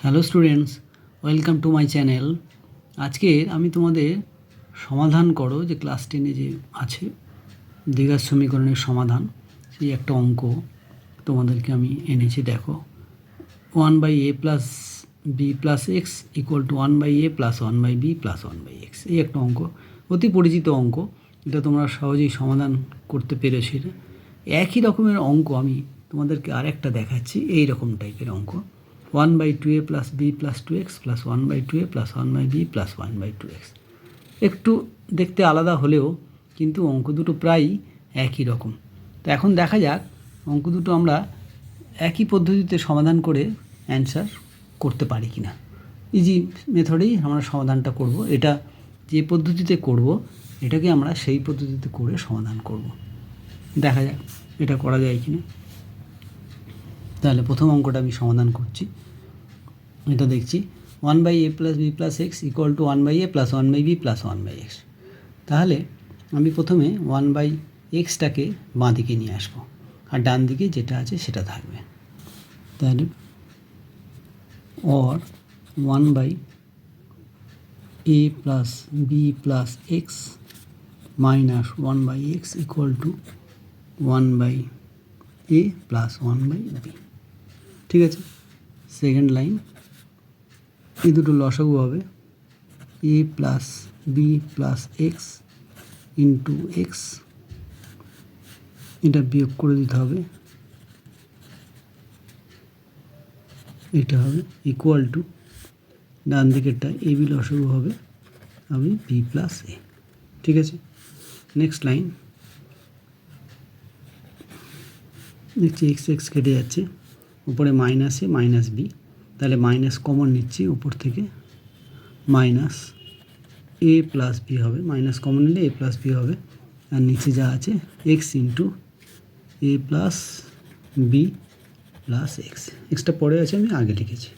Hello students, welcome to my channel. আজকে আমি তোমাদের সমাধান করো যে ক্লাস 10-এ যে আছে দ্বিঘাত সমীকরণের সমাধান, সেই একটা অঙ্ক তোমাদেরকে আমি এনেছি। দেখো, 1/a plus B plus X equal to 1/a plus 1/b plus 1/x। এই একটা অঙ্ক, অতি পরিচিত অঙ্ক। এটা তোমরা সহজেই সমাধান করতে পেরেছি। একই রকমের অঙ্ক আমি তোমাদেরকে আরেকটা দেখাচ্ছি, এই রকম টাইপের অঙ্ক। 1/2a plus B plus 2x plus 1/2a plus 1/b plus 1/2x। একটু দেখতে আলাদা হলেও কিন্তু অঙ্ক দুটো প্রায় একই রকম। তো এখন দেখা যাক অঙ্ক দুটো আমরা একই পদ্ধতিতে সমাধান করে অ্যান্সার করতে পারি কি না। ইজি মেথডেই আমরা সমাধানটা করব। এটা যে পদ্ধতিতে করব এটাকে আমরা সেই পদ্ধতিতে করে সমাধান করব। দেখা যাক এটা করা যায় কি না। তাহলে প্রথম অঙ্কটা আমি সমাধান করছি। এটা দেখছি 1/a plus B plus X equal to 1/a plus 1/b plus 1/x। তাহলে আমি প্রথমে 1/xটাকে বাঁ দিকে নিয়ে আসবো, আর ডান দিকে যেটা আছে সেটা থাকবে। তাহলে or 1/a plus B plus X minus 1/x equal to 1/a plus 1/b। ঠিক আছে, সেকেন্ড লাইন, এই দুটো লসাগু হবে a plus B plus X into X, এটা বিয়োগ করে দিতে হবে, এটা হবে ইকুয়াল টু ডান দিকেরটা এ বি লসাগু হবে আমি বি প্লাস এ। ঠিক আছে, নেক্সট লাইন দেখছি এক্স এক্স কেটে যাচ্ছে, উপরে মাইনাস এ মাইনাস বি, তাহলে মাইনাস কমন নিচ্ছি উপর থেকে, মাইনাস এ প্লাস বি হবে, মাইনাস কমন নিলে এ প্লাস বি হবে, আর নিচে যা আছে X into A plus B plus X, এক্সটা পরে আছে আমি আগে লিখেছি,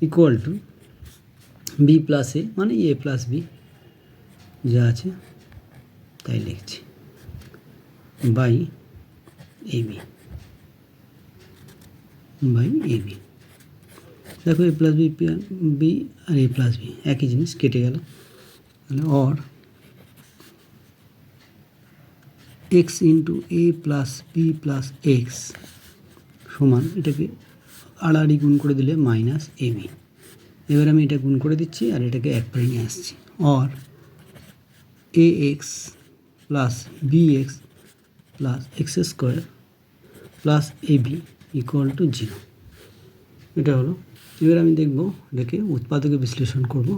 equal to B plus A মানে এ প্লাস বি যা আছে তাই লিখছি, by A B, by A B. দেখো এ প্লাস বি বি আর এ প্লাস বি একই জিনিস, কেটে গেল। তাহলে or X into A plus B plus X সমান, এটাকে আড়াআড়ি গুণ করে দিলে মাইনাস এ বি। এবার আমি এটা গুণ করে দিচ্ছি আর এটাকে এক পারে নিয়ে আসছি। Or A X plus B X plus X square plus A B equal to 0। এটা হলো। এবার আমি দেখব এটাকে উৎপাদকে বিশ্লেষণ করব।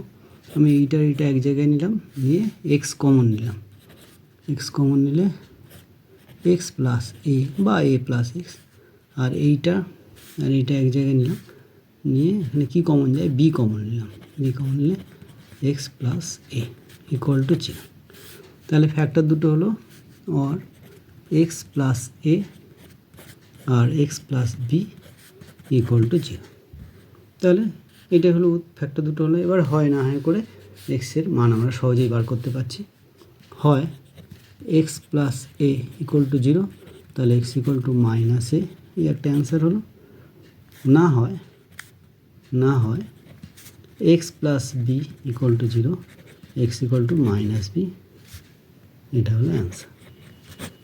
আমি এইটা এক জায়গায় নিলাম, নিয়ে এক্স কমন নিলাম, এক্স কমন নিলে এক্স প্লাস এ বা এ প্লাস এক্স, আর এইটা আর এইটা এক জায়গায় নিলাম, নিয়ে এখানে কী কমন যায়, বি কমন নিলাম, বি কমন নিলে X plus A equal to 0। তাহলে ফ্যাক্টর দুটো হলো অর এক্স প্লাস এ আর X plus B equal to 0। তাহলে এটা হলো ফ্যাক্টর দুটো হলো। এবার হয় না হয় করে এক্সের মান আমরা সহজেই বার করতে পারছি। হয় X plus A equal to 0, তাহলে X equal to minus A, এই একটা অ্যান্সার হলো। না হয় X plus B equal to 0, X equal to minus B, এটা হলো অ্যান্সার।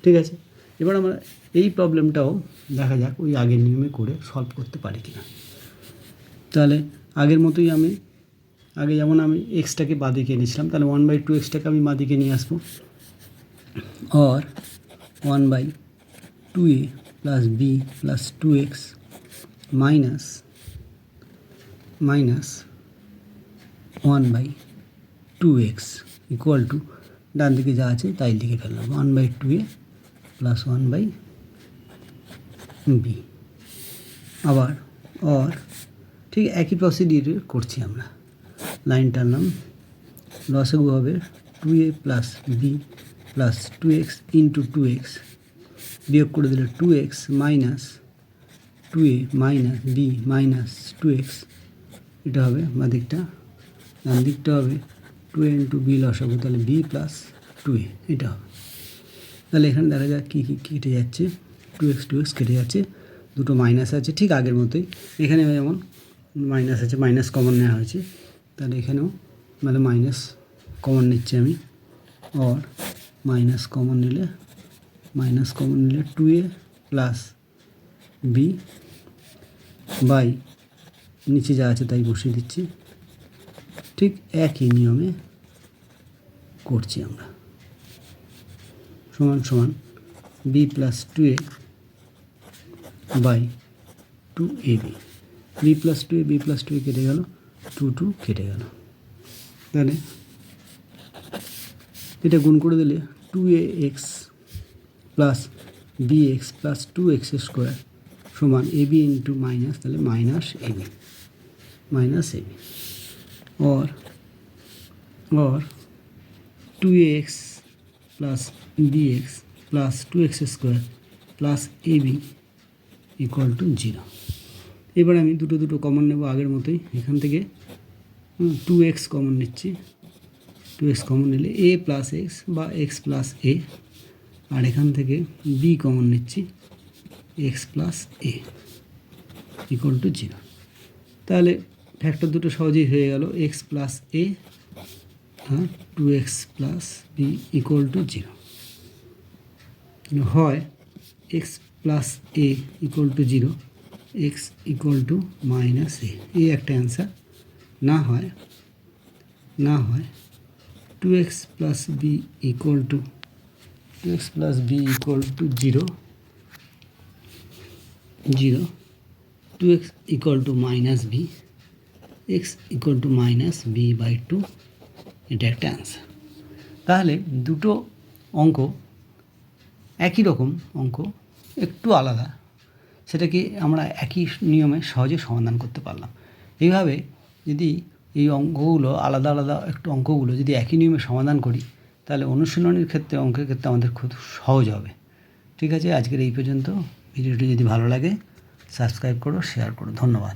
ঠিক আছে, এবার আমরা এই প্রবলেমটাও দেখা যাক ওই আগের নিয়মে করে সলভ করতে পারি কিনা। তাহলে আগের মতোই আমি আগে যেমন আমি এক্সটাকে বাঁদিকে এনেছিলাম, তাহলে 1/2xটাকে আমি বাঁদিকে নিয়ে আসবো। Or 1/2a plus B plus 2x minus 1/2x equal to ডান দিকে যা আছে তাই লিখে ফেললাম, 1/2a প্লাস 1/b। আবার অর ঠিক একই প্রসিডিউর করছি আমরা, লাইন টানলাম, লসাগু হবে 2a plus B plus 2x into 2x, বিয়োগ করে দিলে 2x minus 2a minus B minus 2x, এটা হবে বাঁ দিকটা, ডান দিকটা হবে 2a ইন্টু বি লসাগু, তাহলে বি প্লাস 2a এটা হবে। তাহলে এখানে দেখা যাক কী কী কেটে যাচ্ছে, 2x কেটে যাচ্ছে, দুটো মাইনাস আছে ঠিক আগের মতোই। এখানে যেমন মাইনাস আছে, মাইনাস কমন নেওয়া হয়েছে, তাহলে এখানেও মানে মাইনাস কমন নিচ্ছি আমি। অর মাইনাস কমন নিলে 2a প্লাস বি বাই নিচে যা আছে তাই বসিয়ে দিচ্ছি। ঠিক একই নিয়মে করছি আমরা। সমান সমান B plus 2a by 2ab। B plus 2a কেটে গেল, 2 কেটে গেল। তাহলে এটা গুণ করে দিলে 2ax plus bx plus 2x square সমান ab ইন্টু মাইনাস, তাহলে মাইনাস ab और 2ax plus bx plus 2x square plus ab equal to 0। এবার আমি দুটো কমন নেব আগের মতোই। এখান থেকে 2x কমন নিচ্ছি, 2x কমন নিলে a প্লাস এক্স বা এক্স প্লাস এ, আর এখান থেকে b কমন নিচ্ছি, X plus A equal to 0। তাহলে ফ্যাক্টর দুটো সহজেই হয়ে গেল, এক্স প্লাস এ আর 2x plus B equal to 0। হয় X plus A equal to 0, X equal to minus A, এই একটা অ্যান্সার। না হয় 2x plus B equal to 0, 2x equal to minus B, X equal to minus B by 2, এটা একটা answer. তাহলে দুটো অঙ্ক একই রকম অঙ্ক, একটু আলাদা, সেটাকে আমরা একই নিয়মে সহজে সমাধান করতে পারলাম। এইভাবে যদি এই অঙ্কগুলো আলাদা একটু অঙ্কগুলো যদি একই নিয়মে সমাধান করি, তাহলে অনুশীলনের ক্ষেত্রে অঙ্কের ক্ষেত্রে আমাদের খুব সহজ হবে। ঠিক আছে, আজকের এই পর্যন্ত। ভিডিওটি যদি ভালো লাগে সাবস্ক্রাইব করো, শেয়ার করো। ধন্যবাদ।